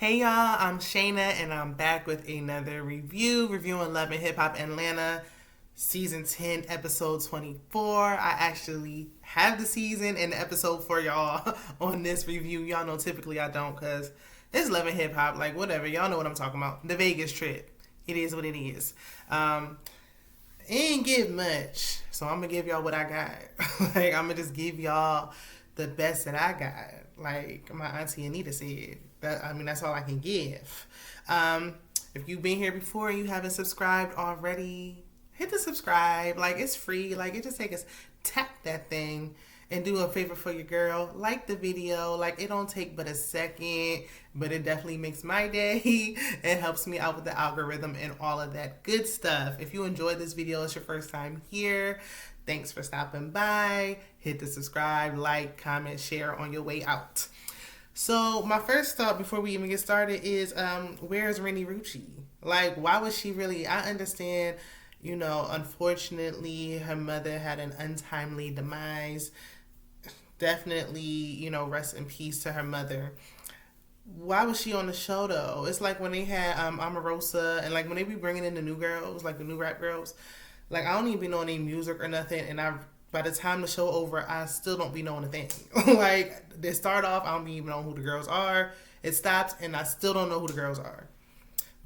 Hey y'all, I'm Shayna and I'm back with another reviewing Love and Hip Hop Atlanta season 10 episode 24. I actually have the season and the episode for y'all on this review. Y'all know typically I don't cuz it's Love and Hip Hop, like whatever. Y'all know what I'm talking about. The Vegas trip. It is what it is. It ain't give much, so I'm gonna give y'all what I got. Like I'm gonna just give y'all the best that I got. Like my auntie Anita said, that's all I can give. If you've been here before and you haven't subscribed already, hit the subscribe. Like it's free. Like it just takes us tap that thing and do a favor for your girl. Like the video. Like it don't take but a second, but it definitely makes my day. It helps me out with the algorithm and all of that good stuff. If you enjoyed this video, it's your first time here, thanks for stopping by. Hit the subscribe, like, comment, share on your way out. So my first thought before we even get started is, where's Rennie Rucci? Like, why was she really? I understand, unfortunately, her mother had an untimely demise. Definitely, rest in peace to her mother. Why was she on the show though? It's like when they had Omarosa and like when they be bringing in the new girls, like the new rap girls. Like I don't even be knowing any music or nothing, and by the time the show over, I still don't be knowing a thing. Like they start off, I don't even know who the girls are. It stops, and I still don't know who the girls are.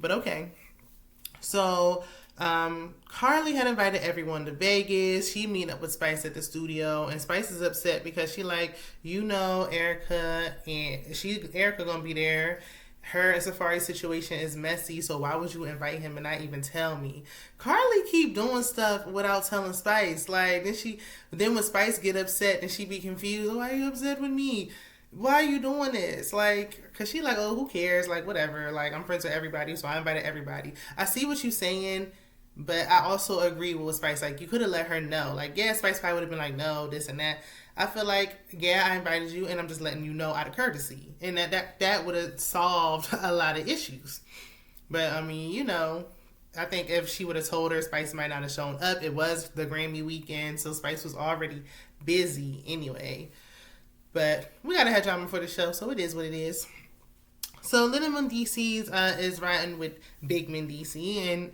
But okay, so Karlie had invited everyone to Vegas. She meet up with Spice at the studio, and Spice is upset because she like, Erica, and Erica gonna be there. Her and Safari's situation is messy, so why would you invite him and not even tell me? Karlie keep doing stuff without telling Spice. Like then when Spice get upset, then she be confused. Why are you upset with me? Why are you doing this? Like, cause she like, oh, who cares? Like, whatever. Like, I'm friends with everybody, so I invited everybody. I see what you're saying, but I also agree with Spice. Like, you could have let her know. Like, yeah, Spice probably would have been like, no, this and that. I feel like, yeah, I invited you, and I'm just letting you know out of courtesy. And that would have solved a lot of issues. But, I mean, I think if she would have told her, Spice might not have shown up. It was the Grammy weekend, so Spice was already busy anyway. But we got to have drama for the show, so it is what it is. So, Lhhatl Mendecee is riding with Big Mendecee, and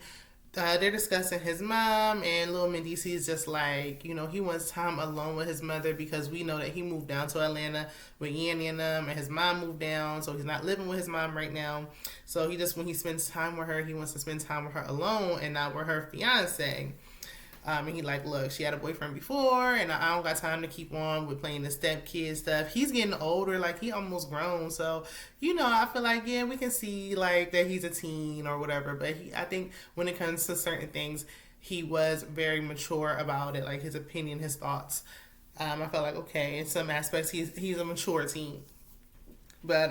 they're discussing his mom, and Lil Mendecee is just like, he wants time alone with his mother because we know that he moved down to Atlanta with Yandy and them, and his mom moved down, so he's not living with his mom right now. So when he spends time with her, he wants to spend time with her alone and not with her fiance. And he like, look, she had a boyfriend before, and I don't got time to keep on with playing the stepkid stuff. He's getting older, like he almost grown, so I feel like we can see like that he's a teen or whatever. But I think when it comes to certain things, he was very mature about it, like his opinion, his thoughts. I felt like okay, in some aspects, he's a mature teen, but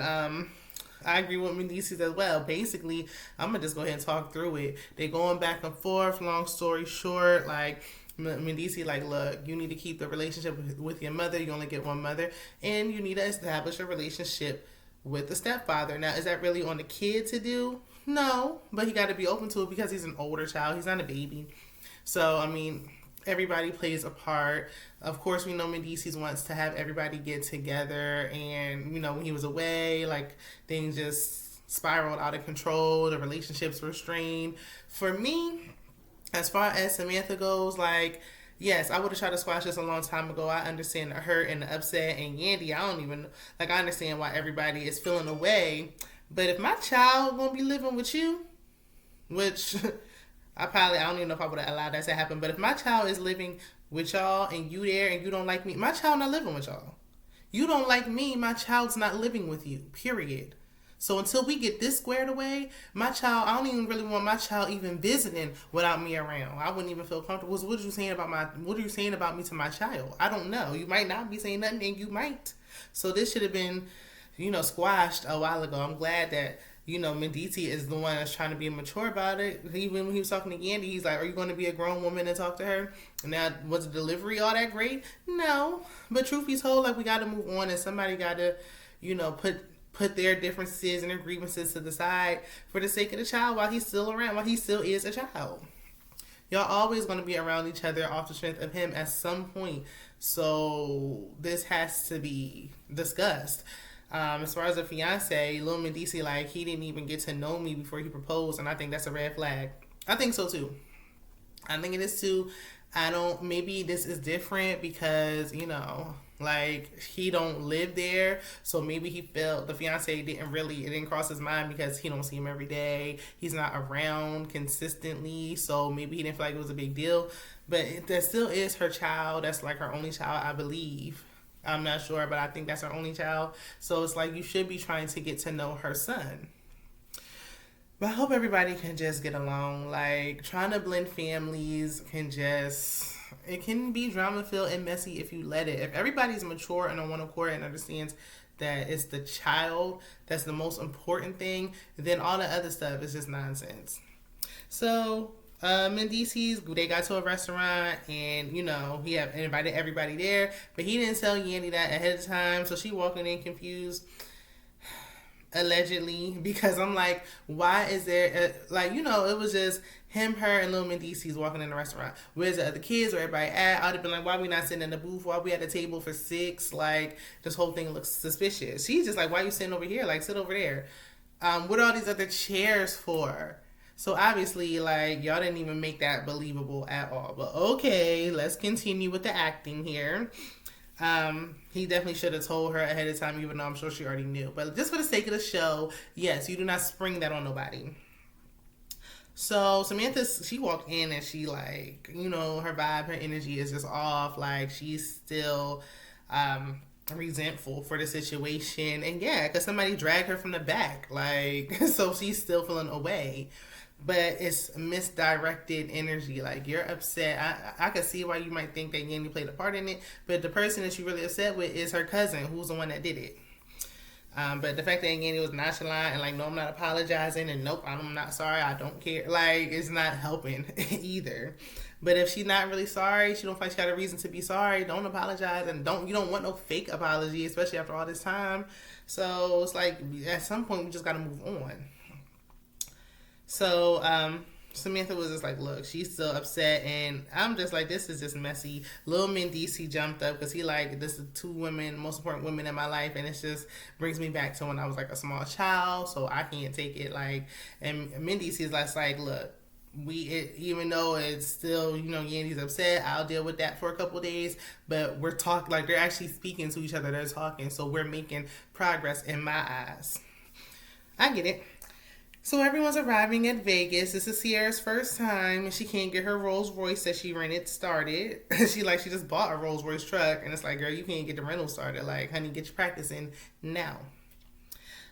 I agree with Mendecee as well. Basically, I'm going to just go ahead and talk through it. They're going back and forth. Long story short, like, Mendecee, like, look, you need to keep the relationship with your mother. You only get one mother. And you need to establish a relationship with the stepfather. Now, is that really on the kid to do? No. But he got to be open to it because he's an older child. He's not a baby. So, I mean, everybody plays a part. Of course, we know Mendecee wants to have everybody get together, and when he was away, like things just spiraled out of control. The relationships were strained. For me, as far as Samantha goes, like, yes, I would have tried to squash this a long time ago. I understand the hurt and the upset, and Yandy, I don't even like. I understand why everybody is feeling away, but if my child gonna be living with you, which I don't even know if I would have allowed that to happen. But if my child is living with y'all and you there and you don't like me, my child not living with y'all. You don't like me, my child's not living with you, period. So until we get this squared away, my child, I don't even really want my child even visiting without me around. I wouldn't even feel comfortable. So what are you saying about me to my child? I don't know. You might not be saying nothing, and you might. So this should have been, squashed a while ago. I'm glad that Mendecee is the one that's trying to be mature about it. Even when he was talking to Yandy, he's like, are you going to be a grown woman and talk to her? And now, was the delivery all that great? No. But truth be told, like, we got to move on, and somebody got to, put their differences and their grievances to the side for the sake of the child while he's still around, while he still is a child. Y'all always going to be around each other off the strength of him at some point. So this has to be discussed. As far as a fiance, Lil Mendecee, like, he didn't even get to know me before he proposed, and I think that's a red flag. I think so too. I think it is too. I don't. Maybe this is different because like he don't live there, so maybe he felt the fiance didn't really. It didn't cross his mind because he don't see him every day. He's not around consistently, so maybe he didn't feel like it was a big deal. But that still is her child. That's like her only child, I believe. I'm not sure, but I think that's her only child. So it's like you should be trying to get to know her son. But I hope everybody can just get along. Like, trying to blend families can just, it can be drama filled and messy if you let it. If everybody's mature and on one accord and understands that it's the child that's the most important thing, then all the other stuff is just nonsense. So, Mendecee's, they got to a restaurant and, he had invited everybody there, but he didn't tell Yandy that ahead of time. So she walking in confused, allegedly, because I'm like, why is there it was just him, her, and Lil Mendecee's walking in the restaurant. Where's the other kids? Where everybody at? I'd have been like, why we not sitting in the booth? Why we at the table for 6? Like, this whole thing looks suspicious. She's just like, why you sitting over here? Like, sit over there. What are all these other chairs for? So obviously, like, y'all didn't even make that believable at all. But okay, let's continue with the acting here. He definitely should have told her ahead of time, even though I'm sure she already knew. But just for the sake of the show, yes, you do not spring that on nobody. So Samantha, she walked in and she like, her vibe, her energy is just off. Like, she's still resentful for the situation. And yeah, because somebody dragged her from the back. Like, so she's still feeling away. But it's misdirected energy. Like, you're upset. I could see why you might think that Yandy played a part in it, but the person that you're really upset with is her cousin, who's the one that did it. But the fact that Yandy was nonchalant and like, no, I'm not apologizing, and nope, I'm not sorry, I don't care. Like, it's not helping either. But if she's not really sorry, she don't feel like she had a reason to be sorry, don't apologize, and you don't want no fake apology, especially after all this time. So it's like, at some point, we just gotta move on. So, Samantha was just like, look, she's still upset, and I'm just like, this is just messy. Lil Mendecee jumped up because he like, this is 2 women, most important women in my life, and it just brings me back to when I was like a small child, so I can't take it. Like, and Mendeecee's like, look, even though it's still, Yandy's upset, I'll deal with that for a couple days, but we're talking, like, they're actually speaking to each other, they're talking, so we're making progress in my eyes. I get it. So everyone's arriving at Vegas. This is Sierra's first time, and she can't get her Rolls Royce that she rented started. she just bought a Rolls Royce truck, and it's like, girl, you can't get the rental started. Like, honey, get your practice in now.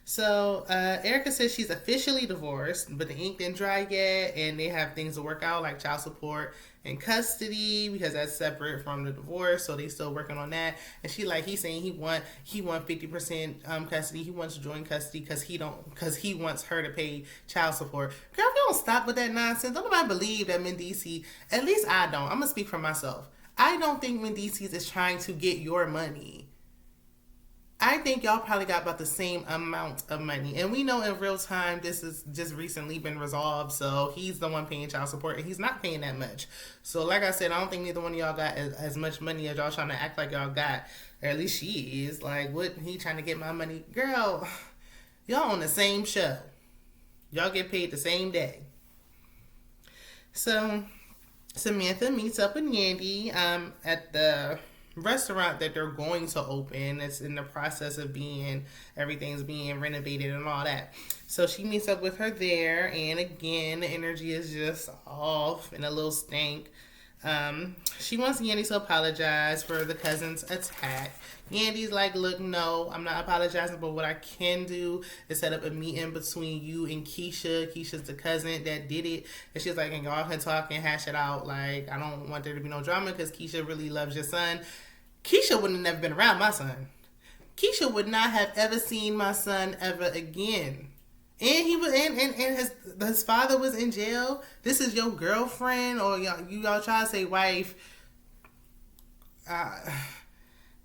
So Erica says she's officially divorced, but the ink didn't dry yet, and they have things to work out, like child support and custody, because that's separate from the divorce, so they still working on that. And he's saying he want 50% custody. He wants joint custody because he wants her to pay child support. Girl, if you don't stop with that nonsense, don't nobody believe that Mendecee, at least I don't. I'm gonna speak for myself. I don't think Mendecee is trying to get your money. I think y'all probably got about the same amount of money. And we know in real time this has just recently been resolved. So he's the one paying child support and he's not paying that much. So like I said, I don't think neither one of y'all got as much money as y'all trying to act like y'all got. Or at least she is. Like, what, he trying to get my money? Girl, y'all on the same show. Y'all get paid the same day. So Samantha meets up with Yandy at the restaurant that they're going to open. It's in the process of everything's being renovated and all that. So she meets up with her there, and again, the energy is just off and a little stank. She wants Yandy to apologize for the cousin's attack. Yandy's like, look, no, I'm not apologizing, but what I can do is set up a meeting between you and Keisha. Keisha's the cousin that did it. And she's like, and y'all can talk and hash it out. Like, I don't want there to be no drama because Keisha really loves your son. Keisha wouldn't have never been around my son. Keisha would not have ever seen my son ever again. And he was, and his father was in jail. This is your girlfriend, or y'all try to say wife.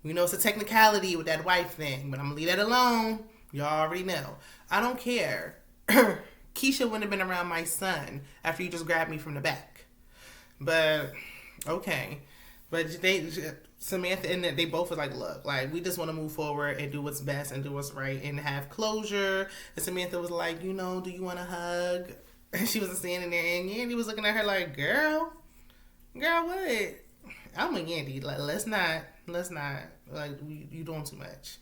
We know it's a technicality with that wife thing, but I'm gonna leave that alone. Y'all already know. I don't care. Keisha wouldn't have been around my son after you just grabbed me from the back. But okay. But Samantha and they both was like, look, like, we just want to move forward and do what's best and do what's right and have closure. And Samantha was like, you know, do you want a hug? And she was standing there, and Yandy was looking at her like, girl, what? I'm with Yandy. Like, let's not. Like, you doing too much.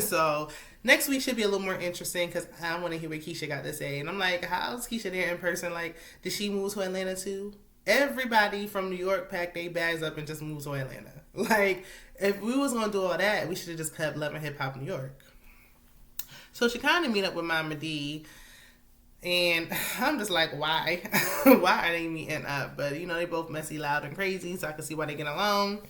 So next week should be a little more interesting because I want to hear what Keisha got to say. And I'm like, how's Keisha there in person? Like, did she move to Atlanta too? Everybody from New York packed their bags up and just moved to Atlanta. Like, if we was gonna do all that, we should have just kept Love and Hip Hop New York. So she kind of meet up with Mama D. And I'm just like, why? Why are they meeting up? But, you know, they both messy, loud, and crazy, so I can see why they get along.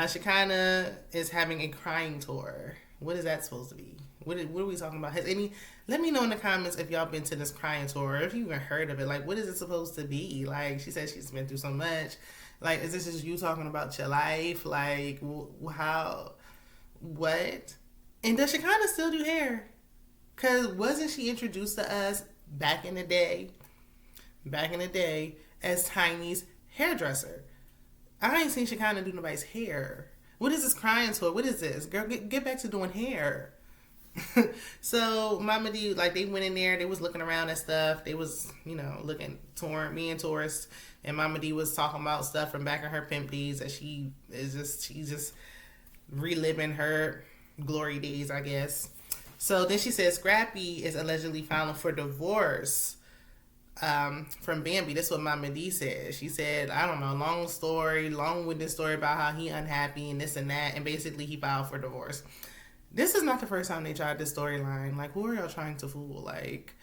Shekinah is having a crying tour. What is that supposed to be? What are we talking about? Let me know in the comments if y'all been to this crying tour, or if you even heard of it. Like, what is it supposed to be? Like, she said she's been through so much. Like, is this just you talking about your life? Like, how? What? And does Shekinah still do hair? Because wasn't she introduced to us back in the day as Tiny's hairdresser? I ain't seen Shekinah do nobody's hair. What is this crying tour? What is this? Girl, get back to doing hair. So Mama D, like, they went in there, they was looking around at stuff. They was, you know, looking, me and tourists, and Mama D was talking about stuff from back in her pimp days that she's just reliving her glory days, I guess. So then she said Scrappy is allegedly filing for divorce from Bambi. That's what Mama D said. She said, I don't know, long-winded story about how he unhappy and this and that, and basically he filed for divorce. This is not the first time they tried this storyline. Like, who are y'all trying to fool? Like,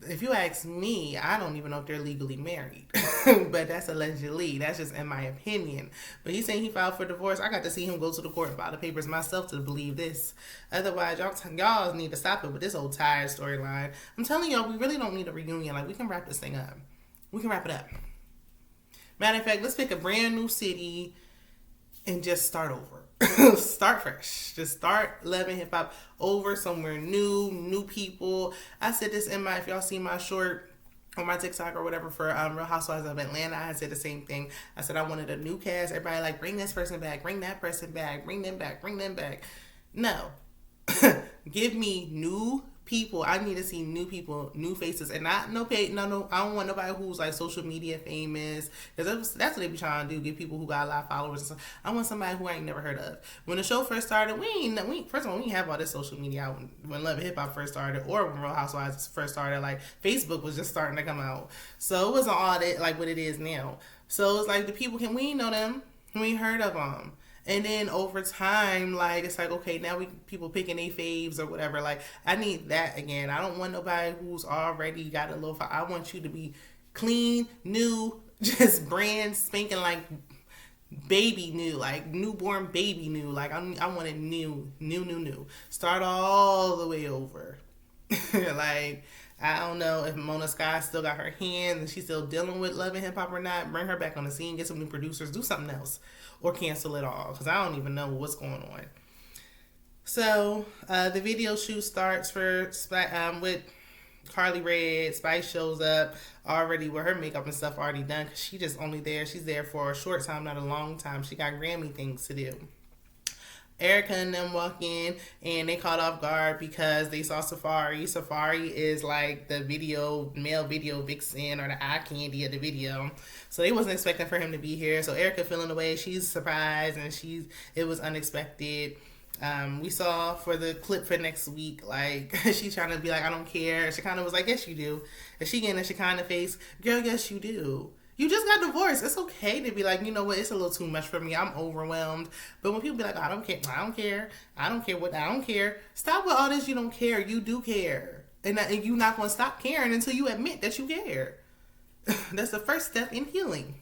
if you ask me, I don't even know if they're legally married. But that's allegedly. That's just in my opinion. But he's saying he filed for divorce. I got to see him go to the court and file the papers myself to believe this. Otherwise, y'all need to stop it with this old tired storyline. I'm telling y'all, we really don't need a reunion. Like, we can wrap this thing up. We can wrap it up. Matter of fact, let's pick a brand new city and just start over. Start fresh. Just start Love and Hip Hop over somewhere new people. I said this if y'all see my short on my TikTok or whatever for Real Housewives of Atlanta, I said the same thing. I said I wanted a new cast. Everybody like, bring this person back, bring that person back, bring them back. No. Give me new people. I need to see new people, new faces, and not no. I don't want nobody who's like social media famous, because that's what they be trying to do. Get people who got a lot of followers and stuff. I want somebody who I ain't never heard of. When the show first started, first of all, we didn't have all this social media out when Love and Hip Hop first started, or when Real Housewives first started. Like, Facebook was just starting to come out, so it wasn't all that like what it is now. So it's like the people we ain't know them, we ain't heard of them. And then over time, like, it's like, okay, now people picking their faves or whatever. Like, I need that again. I don't want nobody who's already got a little. I want you to be clean, new, just brand spanking like baby new, like newborn baby new. Like, I want it new. Start all the way over. Like, I don't know if Mona Sky still got her hands and she's still dealing with Love and Hip Hop or not. Bring her back on the scene, get some new producers, do something else, or cancel it all, because I don't even know what's going on. So the video shoot starts with Karlie Red. Spice shows up already with her makeup and stuff already done, because she's there for a short time, not a long time. She got Grammy things to do. Erica and them walk in, and they caught off guard because they saw Safari. Safari is like the male video vixen, or the eye candy of the video. So they wasn't expecting for him to be here. So Erica feeling away. She's surprised, and it was unexpected. We saw for the clip for next week, like, she's trying to be like, I don't care. She kind of was like, yes, you do. And she getting in Shekinah face, girl, yes, you do. You just got divorced. It's okay to be like, you know what, it's a little too much for me. I'm overwhelmed. But when people be like, I don't care. Stop with all this, you don't care. You do care. And you're not going to stop caring until you admit that you care. That's the first step in healing.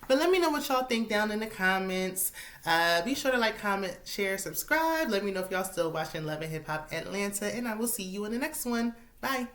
But let me know what y'all think down in the comments. Be sure to like, comment, share, subscribe. Let me know if y'all still watching Love and Hip Hop Atlanta. And I will see you in the next one. Bye.